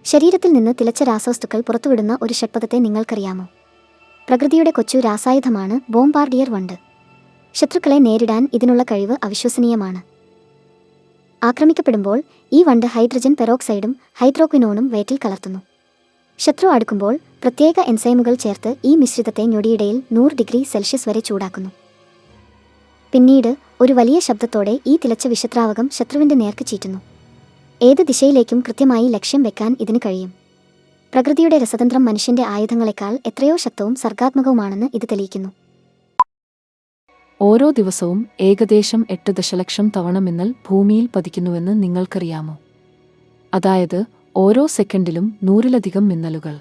ശരീരത്തിൽ നിന്ന് തിളച്ച രാസവസ്തുക്കൾ പുറത്തുവിടുന്ന ഒരു ഷഡ്പഥത്തെ നിങ്ങൾക്കറിയാമോ? പ്രകൃതിയുടെ കൊച്ചു രാസായുധമാണ് ബോംബാർഡിയർ വണ്ട്. ശത്രുക്കളെ നേരിടാൻ ഇതിനുള്ള കഴിവ് അവിശ്വസനീയമാണ്. ആക്രമിക്കപ്പെടുമ്പോൾ ഈ വണ്ട് ഹൈഡ്രജൻ പെറോക്സൈഡും ഹൈഡ്രോക്വിനോണും വയറ്റിൽ കലർത്തുന്നു. ശത്രു അടുക്കുമ്പോൾ പ്രത്യേക എൻസൈമുകൾ ചേർത്ത് ഈ മിശ്രിതത്തെ ഞൊടിയിടയിൽ 100 ഡിഗ്രി സെൽഷ്യസ് വരെ ചൂടാക്കുന്നു. പിന്നീട് ഒരു വലിയ ശബ്ദത്തോടെ ഈ തിളച്ച വിഷദ്രാവകം ശത്രുവിൻ്റെ നേർക്ക് ചീറ്റുന്നു. ഏത് ദിശയിലേക്കും കൃത്യമായി ലക്ഷ്യം വെക്കാൻ ഇതിന് കഴിയും. പ്രകൃതിയുടെ രസതന്ത്രം മനുഷ്യന്റെ ആയുധങ്ങളെക്കാൾ എത്രയോ ശക്തവും സർഗാത്മകവുമാണെന്ന് ഇത് തെളിയിക്കുന്നു. ഓരോ ദിവസവും ഏകദേശം 8 ദശലക്ഷം തവണ മിന്നൽ ഭൂമിയിൽ പതിക്കുന്നുവെന്ന് നിങ്ങൾക്കറിയാമോ? അതായത് ഓരോ സെക്കൻഡിലും 100-ലധികം മിന്നലുകൾ.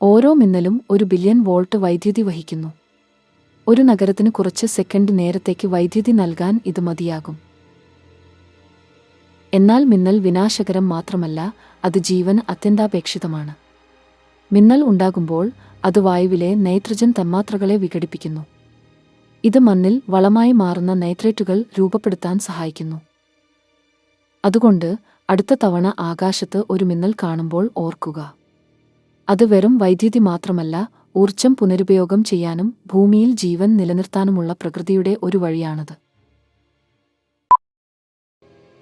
ഓരോ മിന്നലും 1 ബില്യൺ വോൾട്ട് വൈദ്യുതി വഹിക്കുന്നു. ഒരു നഗരത്തിന് കുറച്ച് സെക്കൻഡ് നേരത്തേക്ക് വൈദ്യുതി നൽകാൻ ഇത് മതിയാകും. എന്നാൽ മിന്നൽ വിനാശകരം മാത്രമല്ല, അത് ജീവന് അത്യന്താപേക്ഷിതമാണ്. മിന്നൽ ഉണ്ടാകുമ്പോൾ അത് വായുവിലെ നൈട്രജൻ തന്മാത്രകളെ വിഘടിപ്പിക്കുന്നു. ഇത് മണ്ണിൽ വളമായി മാറുന്ന നൈട്രേറ്റുകൾ രൂപപ്പെടുത്താൻ സഹായിക്കുന്നു. അതുകൊണ്ട് അടുത്ത തവണ ആകാശത്ത് ഒരു മിന്നൽ കാണുമ്പോൾ ഓർക്കുക, അത് വെറും വൈദ്യുതി മാത്രമല്ല, ഊർജ്ജം പുനരുപയോഗം ചെയ്യാനും ഭൂമിയിൽ ജീവൻ നിലനിർത്താനുമുള്ള പ്രകൃതിയുടെ ഒരു വഴിയാണത്.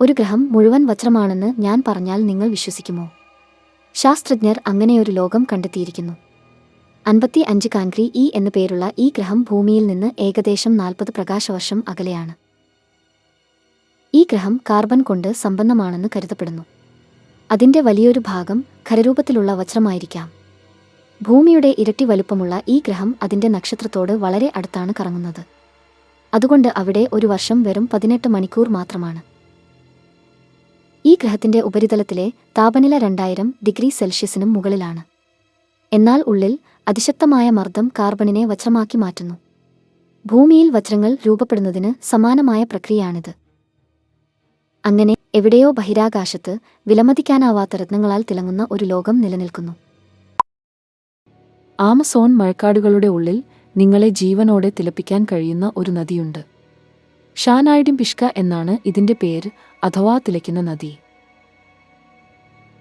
ഒരു ഗ്രഹം മുഴുവൻ വജ്രമാണെന്ന് ഞാൻ പറഞ്ഞാൽ നിങ്ങൾ വിശ്വസിക്കുമോ? ശാസ്ത്രജ്ഞർ അങ്ങനെയൊരു ലോകം കണ്ടെത്തിയിരിക്കുന്നു. 55 കാൻഗ്രി ഇ എന്നു പേരുള്ള ഈ ഗ്രഹം ഭൂമിയിൽ നിന്ന് ഏകദേശം 40 പ്രകാശവർഷം അകലെയാണ്. ഈ ഗ്രഹം കാർബൺ കൊണ്ട് സമ്പന്നമാണെന്ന് കരുതപ്പെടുന്നു. അതിൻ്റെ വലിയൊരു ഭാഗം ഖരരൂപത്തിലുള്ള വജ്രമായിരിക്കാം. ഭൂമിയുടെ ഇരട്ടി വലുപ്പമുള്ള ഈ ഗ്രഹം അതിൻ്റെ നക്ഷത്രത്തോട് വളരെ അടുത്താണ് കറങ്ങുന്നത്. അതുകൊണ്ട് അവിടെ ഒരു വർഷം വെറും 18 മണിക്കൂർ മാത്രമാണ്. ഈ ഗ്രഹത്തിൻ്റെ ഉപരിതലത്തിലെ താപനില 2000 ഡിഗ്രി സെൽഷ്യസിനും മുകളിലാണ്. എന്നാൽ ഉള്ളിൽ അതിശക്തമായ മർദ്ദം കാർബണിനെ വജ്രമാക്കി മാറ്റുന്നു. ഭൂമിയിൽ വജ്രങ്ങൾ രൂപപ്പെടുന്നതിന് സമാനമായ പ്രക്രിയയാണിത്. അങ്ങനെ എവിടെയോ ബഹിരാകാശത്ത് വിലമതിക്കാനാവാത്ത രത്നങ്ങളാൽ തിളങ്ങുന്ന ഒരു ലോകം നിലനിൽക്കുന്നു. ആമസോൺ മഴക്കാടുകളുടെ ഉള്ളിൽ നിങ്ങളെ ജീവനോടെ തിളപ്പിക്കാൻ കഴിയുന്ന ഒരു നദിയുണ്ട്. ഷാനായിഡിംപിഷ്ക എന്നാണ് ഇതിൻ്റെ പേര്, അഥവാ തിളയ്ക്കുന്ന നദി.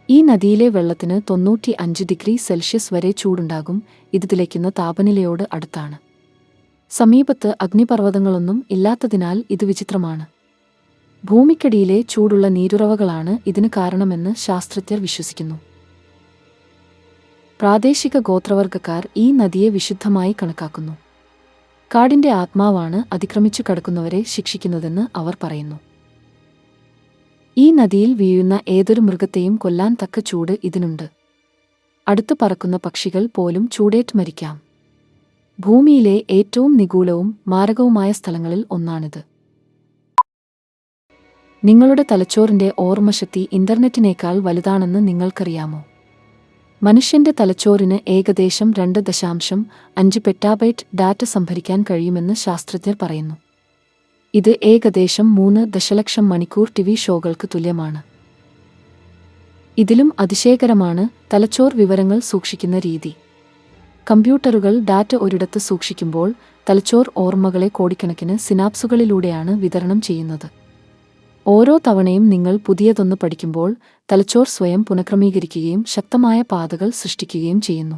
ഈ നദിയിലെ വെള്ളത്തിന് 95 ഡിഗ്രി സെൽഷ്യസ് വരെ ചൂടുണ്ടാകും. ഇത് തിളയ്ക്കുന്ന താപനിലയോട് അടുത്താണ്. സമീപത്ത് അഗ്നിപർവ്വതങ്ങളൊന്നും ഇല്ലാത്തതിനാൽ ഇത് വിചിത്രമാണ്. ഭൂമിക്കടിയിലെ ചൂടുള്ള നീരുറവകളാണ് ഇതിന് കാരണമെന്ന് ശാസ്ത്രജ്ഞർ വിശ്വസിക്കുന്നു. പ്രാദേശിക ഗോത്രവർഗക്കാർ ഈ നദിയെ വിശുദ്ധമായി കണക്കാക്കുന്നു. കാടിന്റെ ആത്മാവാണ് അതിക്രമിച്ചു കടക്കുന്നവരെ ശിക്ഷിക്കുന്നതെന്ന് അവർ പറയുന്നു. ഈ നദിയിൽ വീഴുന്ന ഏതൊരു മൃഗത്തെയും കൊല്ലാൻ തക്ക ചൂട് ഇതിനുണ്ട്. അടുത്തു പറക്കുന്ന പക്ഷികൾ പോലും ചൂടേറ്റ് മരിക്കാം. ഭൂമിയിലെ ഏറ്റവും നിഗൂഢവും മാരകവുമായ സ്ഥലങ്ങളിൽ ഒന്നാണിത്. നിങ്ങളുടെ തലച്ചോറിന്റെ ഓർമ്മശക്തി ഇന്റർനെറ്റിനേക്കാൾ വലുതാണെന്ന് നിങ്ങൾക്കറിയാമോ? മനുഷ്യന്റെ തലച്ചോറിന് ഏകദേശം 2.5 പെറ്റാബൈറ്റ് ഡാറ്റ സംഭരിക്കാൻ കഴിയുമെന്ന് ശാസ്ത്രജ്ഞർ പറയുന്നു. ഇത് ഏകദേശം 3 ദശലക്ഷം മണിക്കൂർ ടിവി ഷോകൾക്ക് തുല്യമാണ്. ഇതിലും അതിശയകരമാണ് തലച്ചോർ വിവരങ്ങൾ സൂക്ഷിക്കുന്ന രീതി. കമ്പ്യൂട്ടറുകൾ ഡാറ്റ ഒരിടത്ത് സൂക്ഷിക്കുമ്പോൾ തലച്ചോർ ഓർമ്മകളെ കോടിക്കണക്കിന് സിനാപ്സുകളിലൂടെയാണ് വിതരണം ചെയ്യുന്നത്. ഓരോ തവണയും നിങ്ങൾ പുതിയതൊന്ന് പഠിക്കുമ്പോൾ തലച്ചോർ സ്വയം പുനഃക്രമീകരിക്കുകയും ശക്തമായ പാതകൾ സൃഷ്ടിക്കുകയും ചെയ്യുന്നു.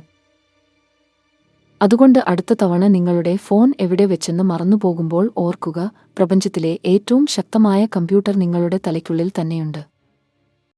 അതുകൊണ്ട് അടുത്ത തവണ നിങ്ങളുടെ ഫോൺ എവിടെ വെച്ചെന്ന് മറന്നുപോകുമ്പോൾ ഓർക്കുക, പ്രപഞ്ചത്തിലെ ഏറ്റവും ശക്തമായ കമ്പ്യൂട്ടർ നിങ്ങളുടെ തലയ്ക്കുള്ളിൽ തന്നെയുണ്ട്.